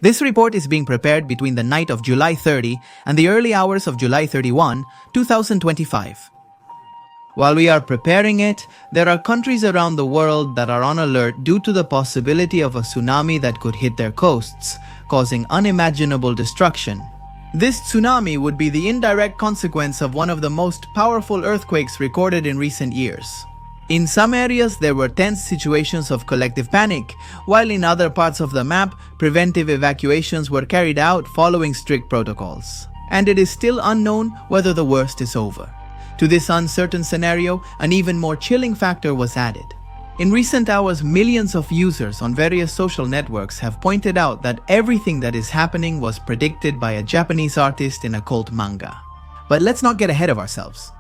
This report is being prepared between the night of July 30 and the early hours of July 31, 2025. While we are preparing it, there are countries around the world that are on alert due to the possibility of a tsunami that could hit their coasts, causing unimaginable destruction. This tsunami would be the indirect consequence of one of the most powerful earthquakes recorded in recent years. In some areas, there were tense situations of collective panic, while in other parts of the map, preventive evacuations were carried out following strict protocols. And it is still unknown whether the worst is over. To this uncertain scenario, an even more chilling factor was added. In recent hours, millions of users on various social networks have pointed out that everything that is happening was predicted by a Japanese artist in a cult manga. But let's not get ahead of ourselves.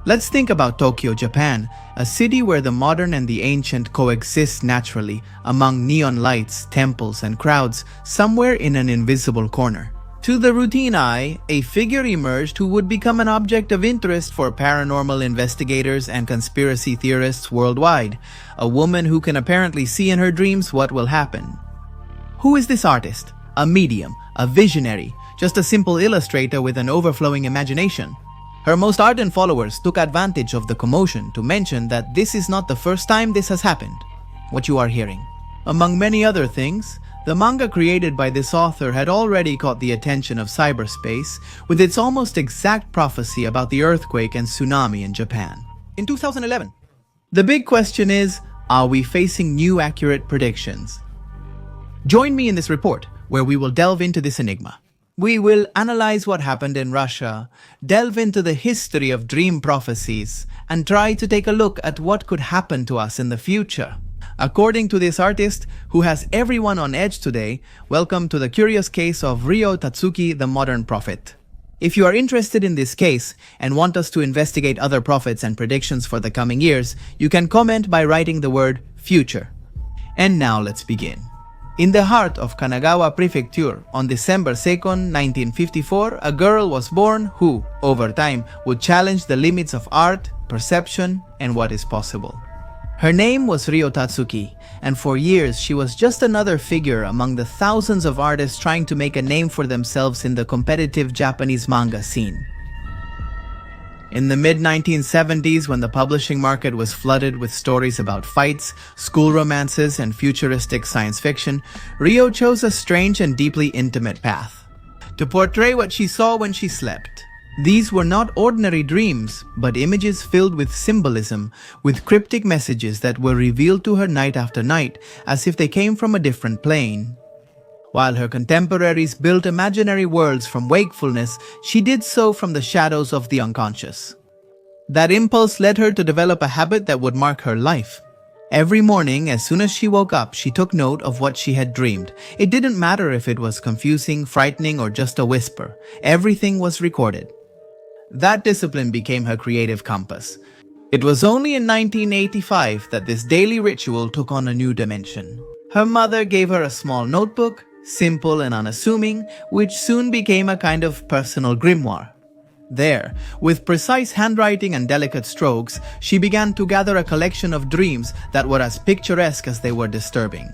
Let's think about Tokyo, Japan, a city where the modern and the ancient coexist naturally among neon lights, temples, and crowds somewhere in an invisible corner. To the routine eye, a figure emerged who would become an object of interest for paranormal investigators and conspiracy theorists worldwide, a woman who can apparently see in her dreams what will happen. Who is this artist? A medium, a visionary, just a simple illustrator with an overflowing imagination? Her most ardent followers took advantage of the commotion to mention that this is not the first time this has happened, what you are hearing. Among many other things, the manga created by this author had already caught the attention of cyberspace with its almost exact prophecy about the earthquake and tsunami in Japan in 2011. The big question is, are we facing new accurate predictions? Join me in this report, where we will delve into this enigma. We will analyze what happened in Russia, delve into the history of dream prophecies, and try to take a look at what could happen to us in the future. According to this artist, who has everyone on edge today, welcome to the curious case of Ryo Tatsuki, the modern prophet. If you are interested in this case and want us to investigate other prophets and predictions for the coming years, you can comment by writing the word future. And now let's begin. In the heart of Kanagawa Prefecture, on December 2nd, 1954, a girl was born who, over time, would challenge the limits of art, perception, and what is possible. Her name was Ryo Tatsuki, and for years she was just another figure among the thousands of artists trying to make a name for themselves in the competitive Japanese manga scene. In the mid-1970s, when the publishing market was flooded with stories about fights, school romances, and futuristic science fiction, Ryo chose a strange and deeply intimate path to portray what she saw when she slept. These were not ordinary dreams, but images filled with symbolism, with cryptic messages that were revealed to her night after night, as if they came from a different plane. While her contemporaries built imaginary worlds from wakefulness, she did so from the shadows of the unconscious. That impulse led her to develop a habit that would mark her life. Every morning, as soon as she woke up, she took note of what she had dreamed. It didn't matter if it was confusing, frightening, or just a whisper. Everything was recorded. That discipline became her creative compass. It was only in 1985 that this daily ritual took on a new dimension. Her mother gave her a small notebook, simple and unassuming, which soon became a kind of personal grimoire. There, with precise handwriting and delicate strokes, she began to gather a collection of dreams that were as picturesque as they were disturbing.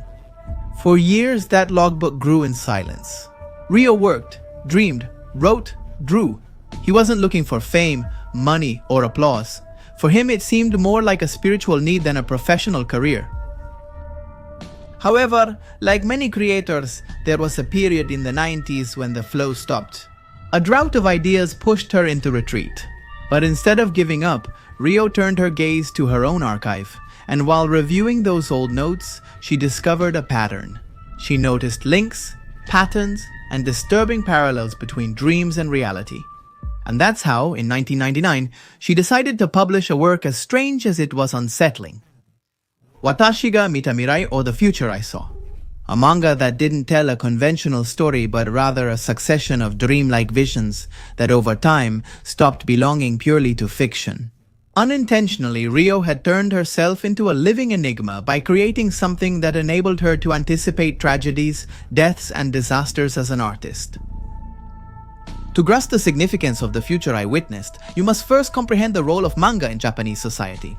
For years, that logbook grew in silence. Ryo worked, dreamed, wrote, drew. He wasn't looking for fame, money, or applause. For him, it seemed more like a spiritual need than a professional career. However, like many creators, there was a period in the 90s when the flow stopped. A drought of ideas pushed her into retreat. But instead of giving up, Ryo turned her gaze to her own archive, and while reviewing those old notes, she discovered a pattern. She noticed links, patterns, and disturbing parallels between dreams and reality. And that's how, in 1999, she decided to publish a work as strange as it was unsettling. Watashi ga mita mirai, or The Future I Saw. A manga that didn't tell a conventional story but rather a succession of dreamlike visions that over time stopped belonging purely to fiction. Unintentionally, Ryo had turned herself into a living enigma by creating something that enabled her to anticipate tragedies, deaths, and disasters as an artist. To grasp the significance of the future I witnessed, you must first comprehend the role of manga in Japanese society.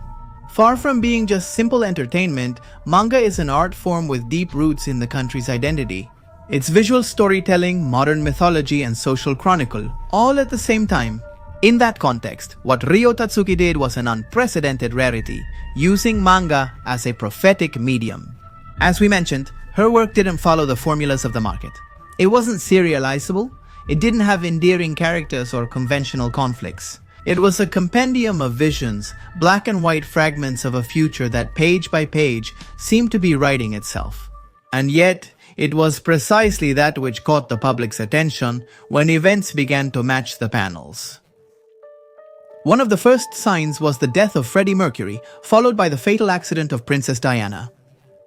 Far from being just simple entertainment, manga is an art form with deep roots in the country's identity. It's visual storytelling, modern mythology, and social chronicle, all at the same time. In that context, what Ryo Tatsuki did was an unprecedented rarity, using manga as a prophetic medium. As we mentioned, her work didn't follow the formulas of the market. It wasn't serializable, it didn't have endearing characters or conventional conflicts. It was a compendium of visions, black and white fragments of a future that page by page seemed to be writing itself. And yet, it was precisely that which caught the public's attention when events began to match the panels. One of the first signs was the death of Freddie Mercury, followed by the fatal accident of Princess Diana.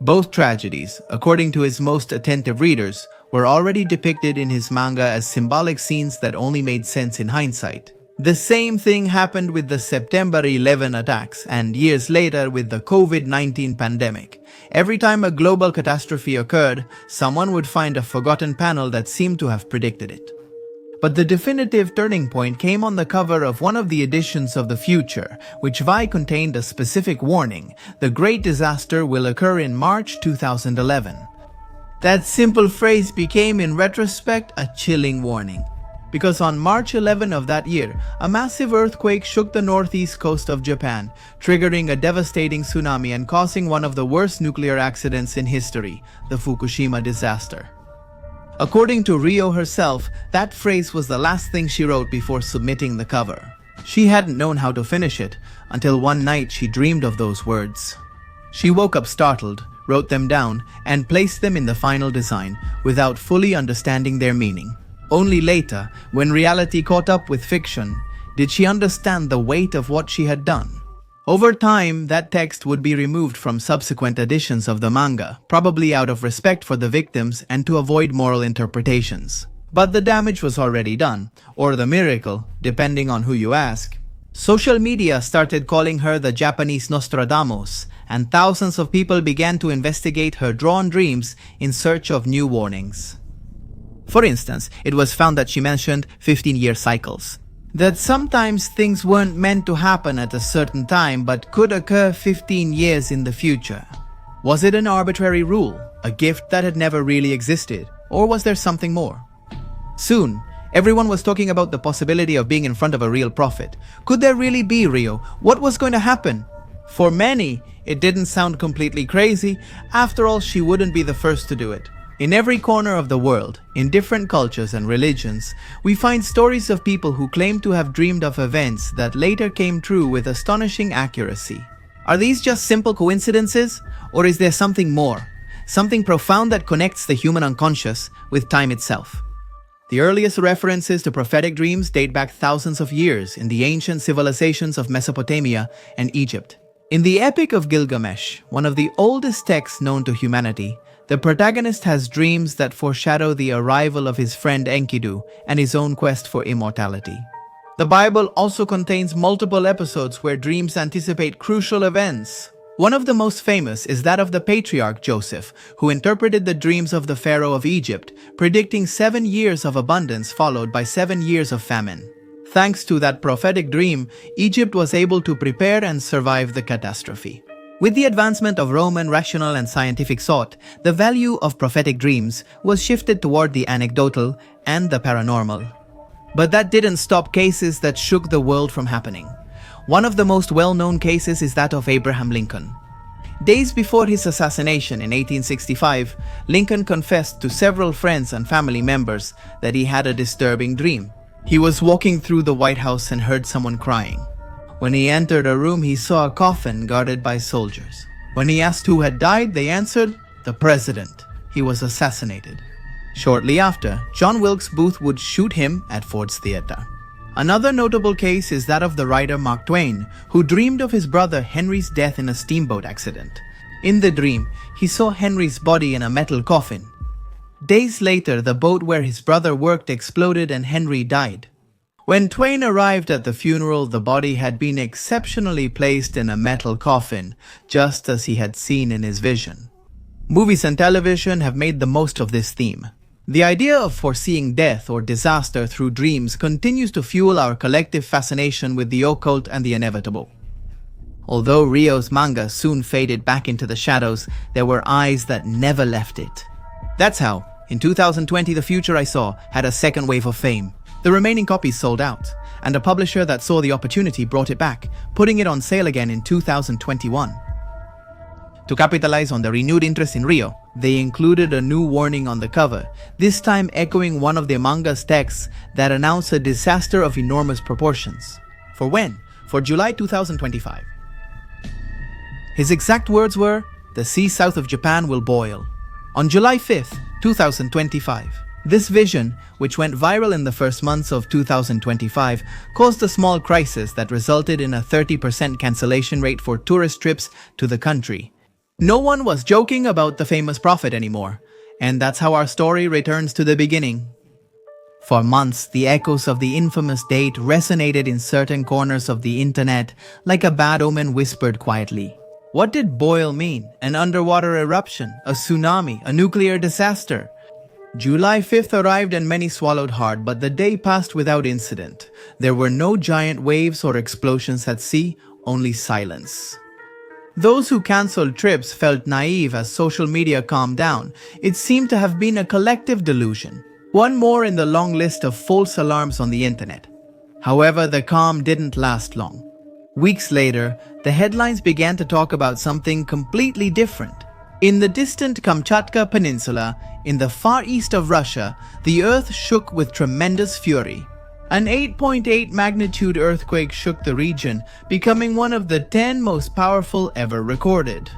Both tragedies, according to his most attentive readers, were already depicted in his manga as symbolic scenes that only made sense in hindsight. The same thing happened with the September 11 attacks and years later with the COVID-19 pandemic. Every time a global catastrophe occurred, someone would find a forgotten panel that seemed to have predicted it. But the definitive turning point came on the cover of one of the editions of the future, which contained a specific warning: the great disaster will occur in March 2011. That simple phrase became, in retrospect, a chilling warning. Because on March 11 of that year, a massive earthquake shook the northeast coast of Japan, triggering a devastating tsunami and causing one of the worst nuclear accidents in history, the Fukushima disaster. According to Ryo herself, that phrase was the last thing she wrote before submitting the cover. She hadn't known how to finish it until one night she dreamed of those words. She woke up startled, wrote them down, and placed them in the final design without fully understanding their meaning. Only later, when reality caught up with fiction, did she understand the weight of what she had done. Over time, that text would be removed from subsequent editions of the manga, probably out of respect for the victims and to avoid moral interpretations. But the damage was already done, or the miracle, depending on who you ask. Social media started calling her the Japanese Nostradamus, and thousands of people began to investigate her drawn dreams in search of new warnings. For instance, it was found that she mentioned 15-year cycles. That sometimes things weren't meant to happen at a certain time but could occur 15 years in the future. Was it an arbitrary rule, a gift that had never really existed, or was there something more? Soon, everyone was talking about the possibility of being in front of a real prophet. Could there really be Ryo? What was going to happen? For many, it didn't sound completely crazy. After all, she wouldn't be the first to do it. In every corner of the world, in different cultures and religions, we find stories of people who claim to have dreamed of events that later came true with astonishing accuracy. Are these just simple coincidences, or is there something more? Something profound that connects the human unconscious with time itself? The earliest references to prophetic dreams date back thousands of years in the ancient civilizations of Mesopotamia and Egypt. In the Epic of Gilgamesh, one of the oldest texts known to humanity, the protagonist has dreams that foreshadow the arrival of his friend Enkidu and his own quest for immortality. The Bible also contains multiple episodes where dreams anticipate crucial events. One of the most famous is that of the patriarch Joseph, who interpreted the dreams of the Pharaoh of Egypt, predicting 7 years of abundance followed by 7 years of famine. Thanks to that prophetic dream, Egypt was able to prepare and survive the catastrophe. With the advancement of Roman rational and scientific thought, the value of prophetic dreams was shifted toward the anecdotal and the paranormal. But that didn't stop cases that shook the world from happening. One of the most well-known cases is that of Abraham Lincoln. Days before his assassination in 1865, Lincoln confessed to several friends and family members that he had a disturbing dream. He was walking through the White House and heard someone crying. When he entered a room, he saw a coffin guarded by soldiers. When he asked who had died, they answered, "The president. He was assassinated." Shortly after, John Wilkes Booth would shoot him at Ford's Theater. Another notable case is that of the writer Mark Twain, who dreamed of his brother Henry's death in a steamboat accident. In the dream, he saw Henry's body in a metal coffin. Days later, the boat where his brother worked exploded and Henry died. When Twain arrived at the funeral, the body had been exceptionally placed in a metal coffin, just as he had seen in his vision. Movies and television have made the most of this theme. The idea of foreseeing death or disaster through dreams continues to fuel our collective fascination with the occult and the inevitable. Although Ryo's manga soon faded back into the shadows, there were eyes that never left it. That's how, In 2020, the future I saw had a second wave of fame. The remaining copies sold out, and a publisher that saw the opportunity brought it back, putting it on sale again in 2021. To capitalize on the renewed interest in Rio, they included a new warning on the cover, this time echoing one of the manga's texts that announced a disaster of enormous proportions. For when? For July 2025. His exact words were, "The sea south of Japan will boil." On July 5th, 2025. This vision, which went viral in the first months of 2025, caused a small crisis that resulted in a 30% cancellation rate for tourist trips to the country. No one was joking about the famous prophet anymore, and that's how our story returns to the beginning. For months, the echoes of the infamous date resonated in certain corners of the internet like a bad omen whispered quietly. What did boil mean? An underwater eruption? A tsunami? A nuclear disaster? July 5th arrived and many swallowed hard, but the day passed without incident. There were no giant waves or explosions at sea, only silence. Those who cancelled trips felt naive as social media calmed down. It seemed to have been a collective delusion. One more in the long list of false alarms on the internet. However, the calm didn't last long. Weeks later, the headlines began to talk about something completely different. In the distant Kamchatka Peninsula, in the far east of Russia, the earth shook with tremendous fury. An 8.8 magnitude earthquake shook the region, becoming one of the 10 most powerful ever recorded.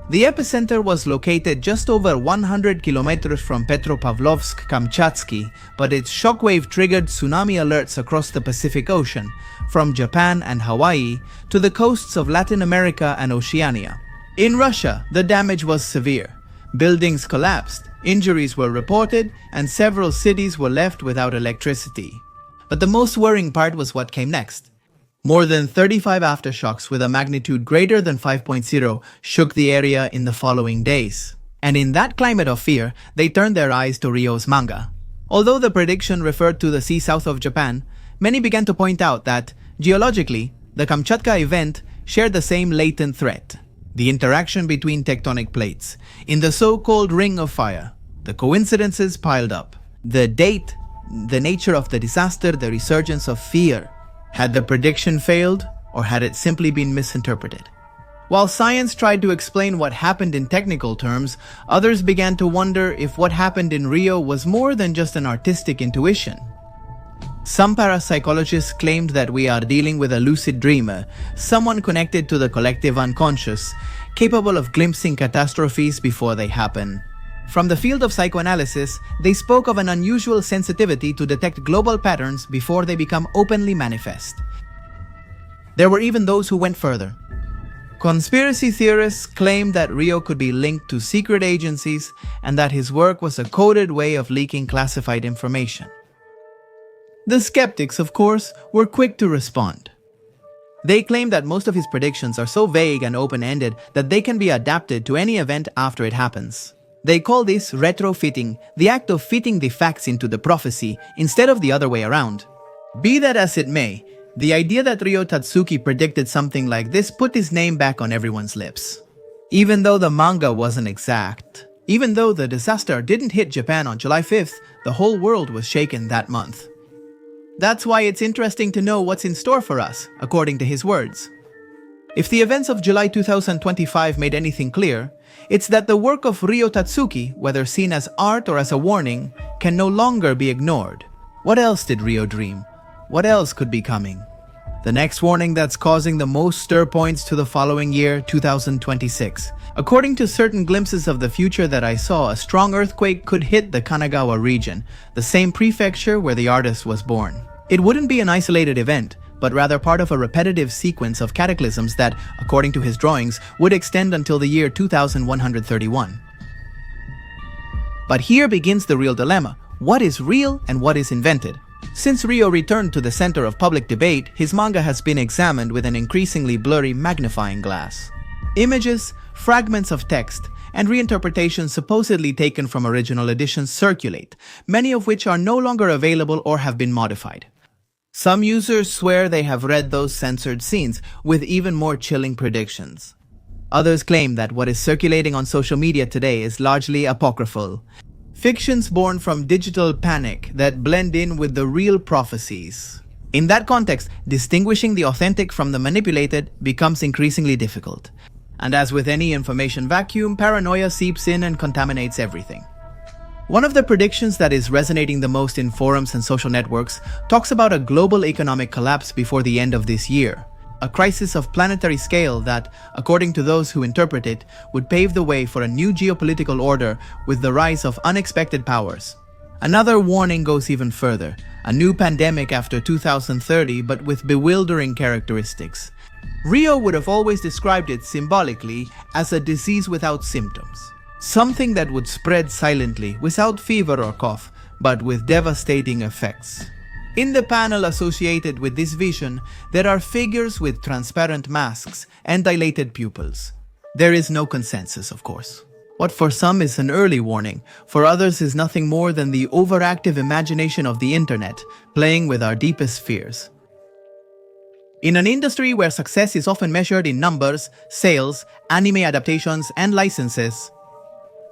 The epicenter was located just over 100 kilometers from Petropavlovsk-Kamchatsky, but its shockwave triggered tsunami alerts across the Pacific Ocean, from Japan and Hawaii to the coasts of Latin America and Oceania. In Russia, the damage was severe. Buildings collapsed, injuries were reported, and several cities were left without electricity. But the most worrying part was what came next. More than 35 aftershocks with a magnitude greater than 5.0 shook the area in the following days. And in that climate of fear, they turned their eyes to Ryo's manga. Although the prediction referred to the sea south of Japan, many began to point out that, geologically, the Kamchatka event shared the same latent threat. The interaction between tectonic plates, in the so-called Ring of Fire. The coincidences piled up. The date, the nature of the disaster, the resurgence of fear. Had the prediction failed, or had it simply been misinterpreted? While science tried to explain what happened in technical terms, others began to wonder if what happened in Rio was more than just an artistic intuition. Some parapsychologists claimed that we are dealing with a lucid dreamer, someone connected to the collective unconscious, capable of glimpsing catastrophes before they happen. From the field of psychoanalysis, they spoke of an unusual sensitivity to detect global patterns before they become openly manifest. There were even those who went further. Conspiracy theorists claimed that Rio could be linked to secret agencies and that his work was a coded way of leaking classified information. The skeptics, of course, were quick to respond. They claimed that most of his predictions are so vague and open-ended that they can be adapted to any event after it happens. They call this retrofitting, the act of fitting the facts into the prophecy instead of the other way around. Be that as it may, the idea that Ryo Tatsuki predicted something like this put his name back on everyone's lips. Even though the manga wasn't exact, even though the disaster didn't hit Japan on July 5th, the whole world was shaken that month. That's why it's interesting to know what's in store for us, according to his words. If the events of July 2025 made anything clear, it's that the work of Ryo Tatsuki, whether seen as art or as a warning, can no longer be ignored. What else did Ryo dream? What else could be coming? The next warning that's causing the most stir points to the following year, 2026. According to certain glimpses of the future that I saw, a strong earthquake could hit the Kanagawa region, the same prefecture where the artist was born. It wouldn't be an isolated event, but rather part of a repetitive sequence of cataclysms that, according to his drawings, would extend until the year 2131. But here begins the real dilemma. What is real and what is invented? Since Ryo returned to the center of public debate, his manga has been examined with an increasingly blurry magnifying glass. Images, fragments of text, and reinterpretations supposedly taken from original editions circulate, many of which are no longer available or have been modified. Some users swear they have read those censored scenes, with even more chilling predictions. Others claim that what is circulating on social media today is largely apocryphal. Fictions born from digital panic that blend in with the real prophecies. In that context, distinguishing the authentic from the manipulated becomes increasingly difficult. And as with any information vacuum, paranoia seeps in and contaminates everything. One of the predictions that is resonating the most in forums and social networks talks about a global economic collapse before the end of this year. A crisis of planetary scale that, according to those who interpret it, would pave the way for a new geopolitical order with the rise of unexpected powers. Another warning goes even further, a new pandemic after 2030 but with bewildering characteristics. Rio would have always described it symbolically as a disease without symptoms. Something that would spread silently, without fever or cough, but with devastating effects. In the panel associated with this vision, there are figures with transparent masks and dilated pupils. There is no consensus, of course. What for some is an early warning, for others is nothing more than the overactive imagination of the internet, playing with our deepest fears. In an industry where success is often measured in numbers, sales, anime adaptations, and licenses,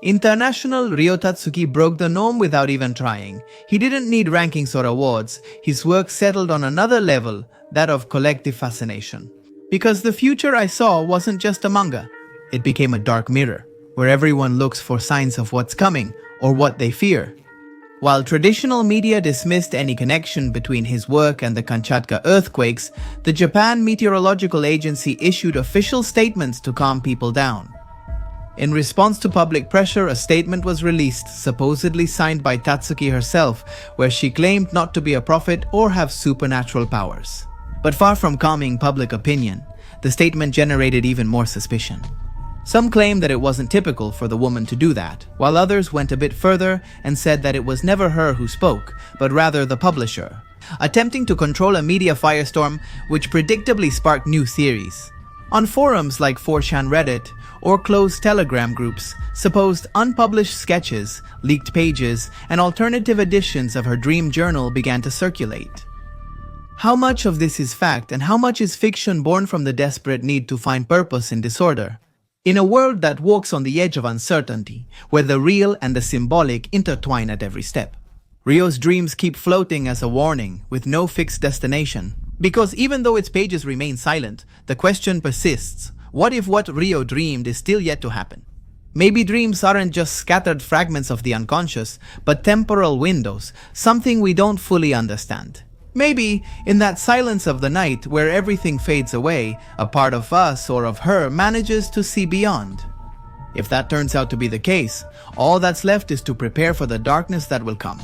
international Ryo Tatsuki broke the norm without even trying. He didn't need rankings or awards. His work settled on another level, that of collective fascination. Because the future I saw wasn't just a manga. It became a dark mirror, where everyone looks for signs of what's coming or what they fear. While traditional media dismissed any connection between his work and the Kamchatka earthquakes, the Japan Meteorological Agency issued official statements to calm people down. In response to public pressure, a statement was released, supposedly signed by Tatsuki herself, where she claimed not to be a prophet or have supernatural powers. But far from calming public opinion, the statement generated even more suspicion. Some claim that it wasn't typical for the woman to do that, while others went a bit further and said that it was never her who spoke, but rather the publisher, attempting to control a media firestorm which predictably sparked new theories. On forums like 4chan Reddit or closed Telegram groups, supposed unpublished sketches, leaked pages, and alternative editions of her dream journal began to circulate. How much of this is fact and how much is fiction born from the desperate need to find purpose in disorder? In a world that walks on the edge of uncertainty, where the real and the symbolic intertwine at every step, Ryo's dreams keep floating as a warning with no fixed destination. Because even though its pages remain silent, the question persists. What if what Ryo dreamed is still yet to happen? Maybe dreams aren't just scattered fragments of the unconscious, but temporal windows, something we don't fully understand. Maybe, in that silence of the night where everything fades away, a part of us or of her manages to see beyond. If that turns out to be the case, all that's left is to prepare for the darkness that will come.